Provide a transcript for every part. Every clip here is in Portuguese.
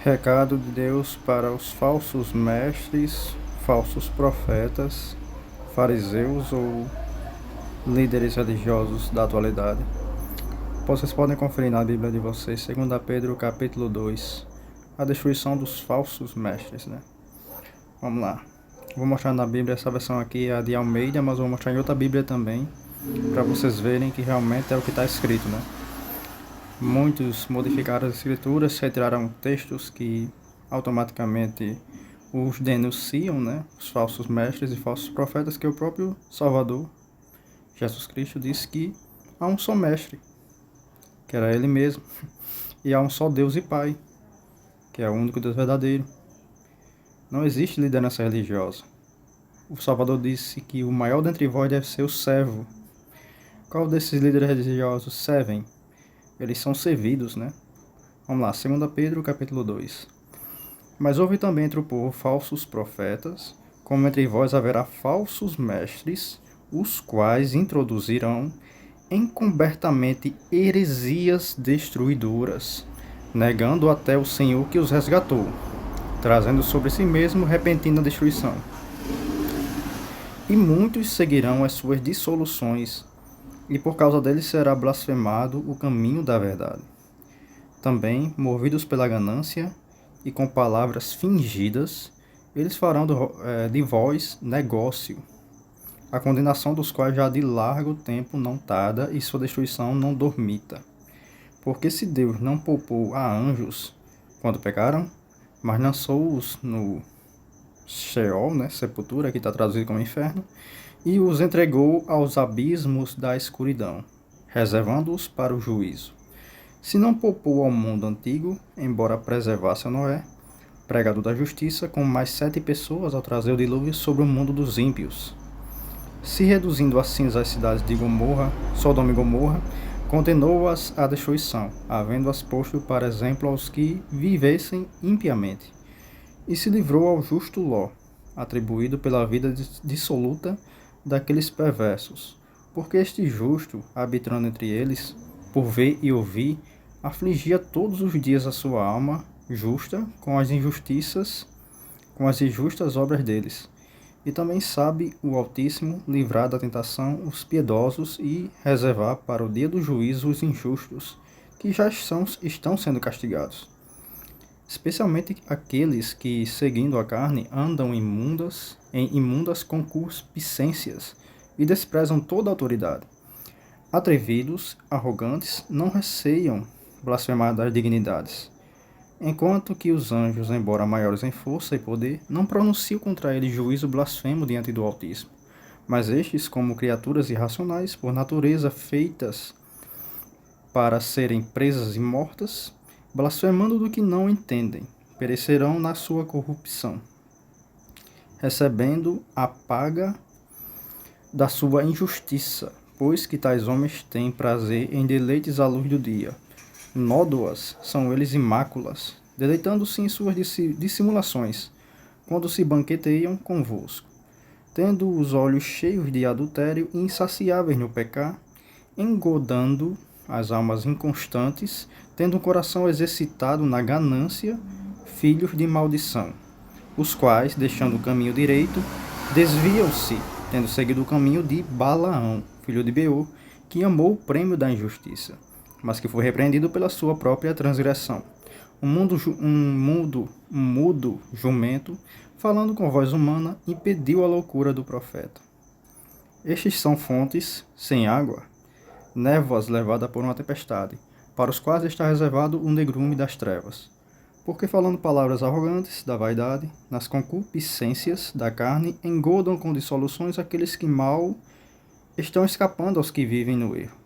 Recado de Deus para os falsos mestres, falsos profetas, fariseus ou líderes religiosos da atualidade. Vocês podem conferir na Bíblia de vocês, 2 Pedro capítulo 2, a destruição dos falsos mestres, né? Vamos lá. Vou mostrar na Bíblia, essa versão aqui é a de Almeida, mas vou mostrar em outra Bíblia também, para vocês verem que realmente é o que está escrito, né? Muitos modificaram as escrituras, retiraram textos que automaticamente os denunciam, né? Os falsos mestres e falsos profetas, que o próprio Salvador, Jesus Cristo, disse que há um só mestre, que era ele mesmo, e há um só Deus e Pai, que é o único Deus verdadeiro. Não existe liderança religiosa. O Salvador disse que o maior dentre vós deve ser o servo. Qual desses líderes religiosos servem? Eles são servidos, né? Vamos lá, 2 Pedro capítulo 2. Mas houve também entre o povo falsos profetas, como entre vós haverá falsos mestres, os quais introduzirão encobertamente heresias destruidoras, negando até o Senhor que os resgatou, trazendo sobre si mesmo repentina destruição. E muitos seguirão as suas dissoluções, e por causa deles será blasfemado o caminho da verdade. Também, movidos pela ganância e com palavras fingidas, eles farão de vós negócio, a condenação dos quais já de largo tempo não tarda e sua destruição não dormita. Porque se Deus não poupou a anjos quando pecaram, mas lançou-os no Sheol, né, sepultura, que está traduzido como inferno, e os entregou aos abismos da escuridão, reservando-os para o juízo. Se não poupou ao mundo antigo, embora preservasse a Noé, pregador da justiça, com mais 7 pessoas ao trazer o dilúvio sobre o mundo dos ímpios. Se reduzindo a cinza as cidades de Gomorra, Sodoma e Gomorra, condenou-as à destruição, havendo-as posto para exemplo aos que vivessem impiamente. E se livrou ao justo Ló, atribuído pela vida dissoluta daqueles perversos, porque este justo, habitando entre eles, por ver e ouvir, afligia todos os dias a sua alma justa com as injustas obras deles. E também sabe o Altíssimo livrar da tentação os piedosos e reservar para o dia do juízo os injustos, que já estão sendo castigados. Especialmente aqueles que, seguindo a carne, andam em imundas concupiscências e desprezam toda autoridade. Atrevidos, arrogantes, não receiam blasfemar das dignidades, enquanto que os anjos, embora maiores em força e poder, não pronunciam contra eles juízo blasfemo diante do Altíssimo. Mas estes, como criaturas irracionais, por natureza feitas para serem presas e mortas, blasfemando do que não entendem, perecerão na sua corrupção, recebendo a paga da sua injustiça, pois que tais homens têm prazer em deleites à luz do dia. Nódoas são eles e máculas, deleitando-se em suas dissimulações, quando se banqueteiam convosco, tendo os olhos cheios de adultério e insaciáveis no pecar, engodando as almas inconstantes, tendo um coração exercitado na ganância, filhos de maldição, os quais, deixando o caminho direito, desviam-se, tendo seguido o caminho de Balaão, filho de Beor, que amou o prêmio da injustiça, mas que foi repreendido pela sua própria transgressão. Um mudo jumento, falando com voz humana, impediu a loucura do profeta. Estes são fontes sem água, névoas levadas por uma tempestade, para os quais está reservado o negrume das trevas. Porque falando palavras arrogantes da vaidade, nas concupiscências da carne, engodam com dissoluções aqueles que mal estão escapando aos que vivem no erro,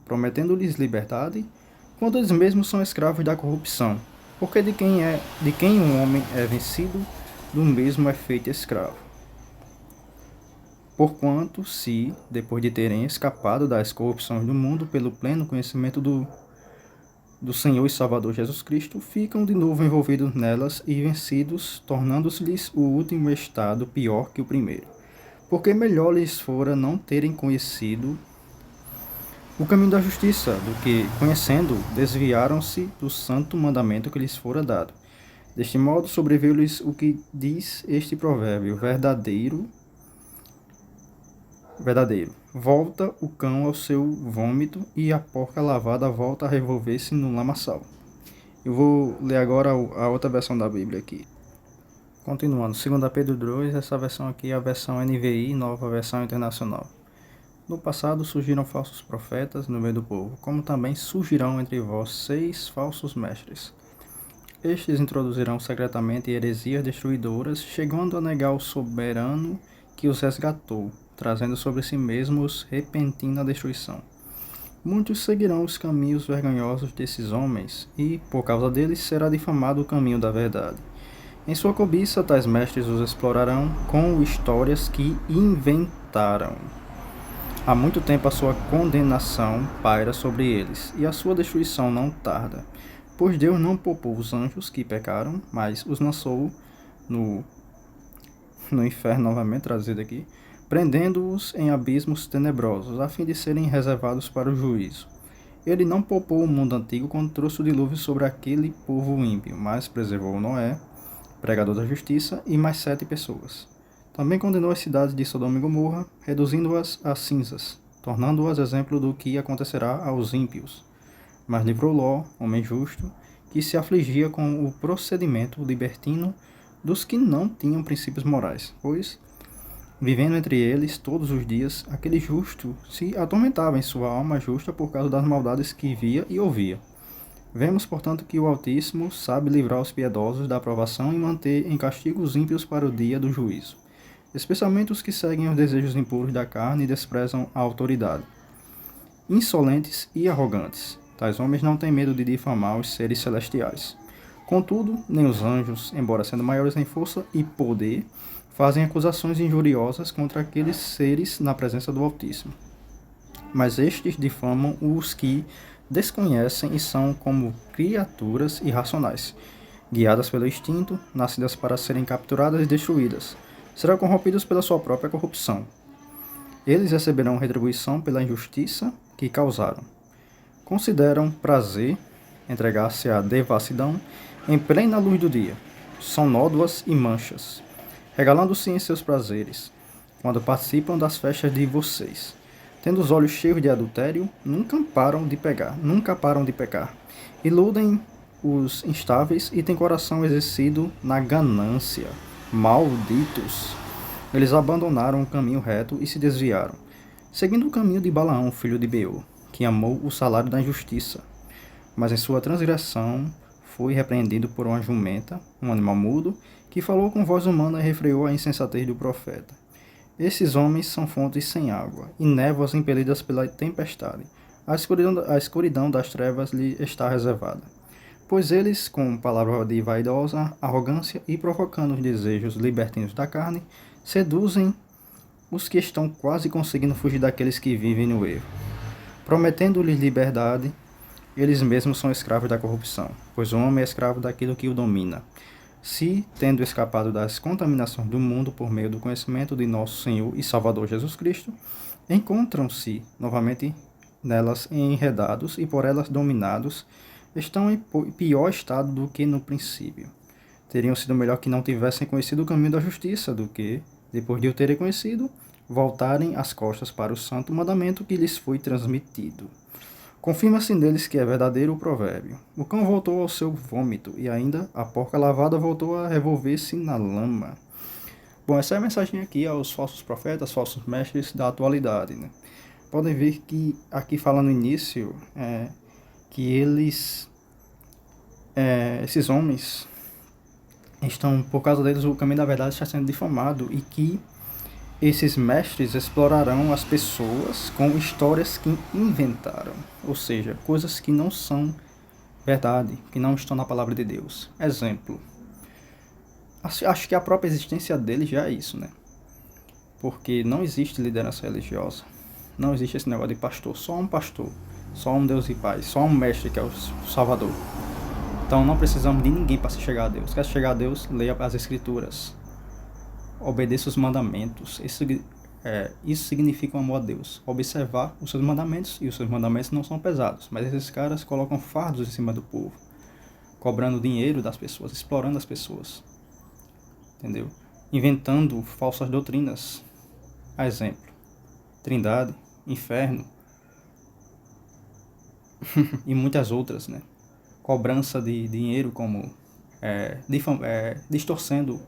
prometendo-lhes liberdade, quando eles mesmos são escravos da corrupção. Porque de quem um homem é vencido, do mesmo é feito escravo. Porquanto, se, depois de terem escapado das corrupções do mundo pelo pleno conhecimento do Senhor e Salvador Jesus Cristo, ficam de novo envolvidos nelas e vencidos, tornando-se-lhes o último estado pior que o primeiro. Porque melhor lhes fora não terem conhecido o caminho da justiça, do que, conhecendo, desviaram-se do santo mandamento que lhes fora dado. Deste modo, sobreveio-lhes o que diz este provérbio: verdadeiro. Volta o cão ao seu vômito e a porca lavada volta a revolver-se no lamaçal. Eu vou ler agora a outra versão da Bíblia aqui. Continuando, 2 Pedro 2, essa versão aqui é a versão NVI, nova versão internacional. No passado surgiram falsos profetas no meio do povo, como também surgirão entre vós 6 falsos mestres. Estes introduzirão secretamente heresias destruidoras, chegando a negar o soberano que os resgatou, trazendo sobre si mesmos repentina destruição. Muitos seguirão os caminhos vergonhosos desses homens, e, por causa deles, será difamado o caminho da verdade. Em sua cobiça, tais mestres os explorarão com histórias que inventaram. Há muito tempo a sua condenação paira sobre eles, e a sua destruição não tarda. Pois Deus não poupou os anjos que pecaram, mas os lançou no inferno, novamente trazido aqui, prendendo-os em abismos tenebrosos, a fim de serem reservados para o juízo. Ele não poupou o mundo antigo quando trouxe o dilúvio sobre aquele povo ímpio, mas preservou Noé, pregador da justiça, e mais 7 pessoas. Também condenou as cidades de Sodoma e Gomorra, reduzindo-as a cinzas, tornando-as exemplo do que acontecerá aos ímpios. Mas livrou Ló, homem justo, que se afligia com o procedimento libertino dos que não tinham princípios morais, pois, vivendo entre eles todos os dias, aquele justo se atormentava em sua alma justa por causa das maldades que via e ouvia. Vemos, portanto, que o Altíssimo sabe livrar os piedosos da aprovação e manter em castigo os ímpios para o dia do juízo, especialmente os que seguem os desejos impuros da carne e desprezam a autoridade. Insolentes e arrogantes, tais homens não têm medo de difamar os seres celestiais. Contudo, nem os anjos, embora sendo maiores em força e poder, fazem acusações injuriosas contra aqueles seres na presença do Altíssimo. Mas estes difamam os que desconhecem e são como criaturas irracionais, guiadas pelo instinto, nascidas para serem capturadas e destruídas. Serão corrompidos pela sua própria corrupção. Eles receberão retribuição pela injustiça que causaram. Consideram prazer entregar-se à devassidão em plena luz do dia. São nódoas e manchas, regalando-se em seus prazeres, quando participam das festas de vocês. Tendo os olhos cheios de adultério, nunca param de pecar. Iludem os instáveis e têm coração exercido na ganância. Malditos! Eles abandonaram o caminho reto e se desviaram, seguindo o caminho de Balaão, filho de Beor, que amou o salário da injustiça. Mas em sua transgressão foi repreendido por uma jumenta, um animal mudo, que falou com voz humana e refreou a insensatez do profeta. Esses homens são fontes sem água, e névoas impelidas pela tempestade. A escuridão das trevas lhe está reservada. Pois eles, com palavra de vaidosa arrogância e provocando os desejos libertinos da carne, seduzem os que estão quase conseguindo fugir daqueles que vivem no erro. Prometendo-lhes liberdade, eles mesmos são escravos da corrupção, pois o homem é escravo daquilo que o domina. Se, tendo escapado das contaminações do mundo por meio do conhecimento de nosso Senhor e Salvador Jesus Cristo, encontram-se novamente nelas enredados e por elas dominados, estão em pior estado do que no princípio. Teriam sido melhor que não tivessem conhecido o caminho da justiça do que, depois de o terem conhecido, voltarem as costas para o santo mandamento que lhes foi transmitido. Confirma-se neles que é verdadeiro o provérbio. O cão voltou ao seu vômito, e ainda a porca lavada voltou a revolver-se na lama. Bom, essa é a mensagem aqui aos falsos profetas, falsos mestres da atualidade, né? Podem ver que aqui fala no início que esses homens estão, por causa deles, o caminho da verdade está sendo difamado, e que esses mestres explorarão as pessoas com histórias que inventaram, ou seja, coisas que não são verdade, que não estão na palavra de Deus. Exemplo, acho que a própria existência deles já é isso, né? Porque não existe liderança religiosa, não existe esse negócio de pastor, só um Deus e Pai, só um mestre que é o Salvador. Então não precisamos de ninguém para se chegar a Deus. Quer se chegar a Deus? Leia as Escrituras. Obedeça os mandamentos. Isso significa um amor a Deus. Observar os seus mandamentos, e os seus mandamentos não são pesados, mas esses caras colocam fardos em cima do povo. cobrando dinheiro das pessoas, explorando as pessoas, entendeu? Inventando falsas doutrinas. A exemplo, Trindade, Inferno e muitas outras, né? Cobrança de dinheiro como distorcendo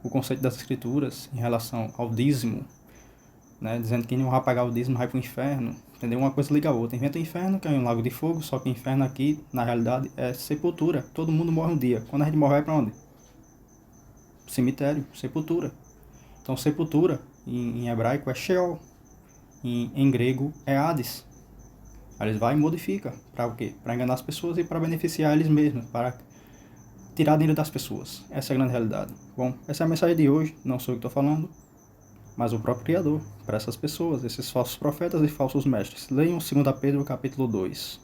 o conceito das escrituras em relação ao dízimo, né? Dizendo que quem não vai pagar o dízimo vai para o inferno, entendeu? Uma coisa liga a outra. Inventa o inferno, que é um lago de fogo, só que o inferno aqui, na realidade, é sepultura. Todo mundo morre um dia. Quando a gente morre, vai para onde? Cemitério, sepultura. Então, sepultura, em hebraico, é Sheol. Em grego, é Hades. Aí eles vão e modifica. Para o quê? Para enganar as pessoas e para beneficiar eles mesmos, para tirar dinheiro das pessoas. Essa é a grande realidade. Bom, essa é a mensagem de hoje. Não sou eu que estou falando, mas o próprio Criador, para essas pessoas, esses falsos profetas e falsos mestres. Leiam 2 Pedro capítulo 2.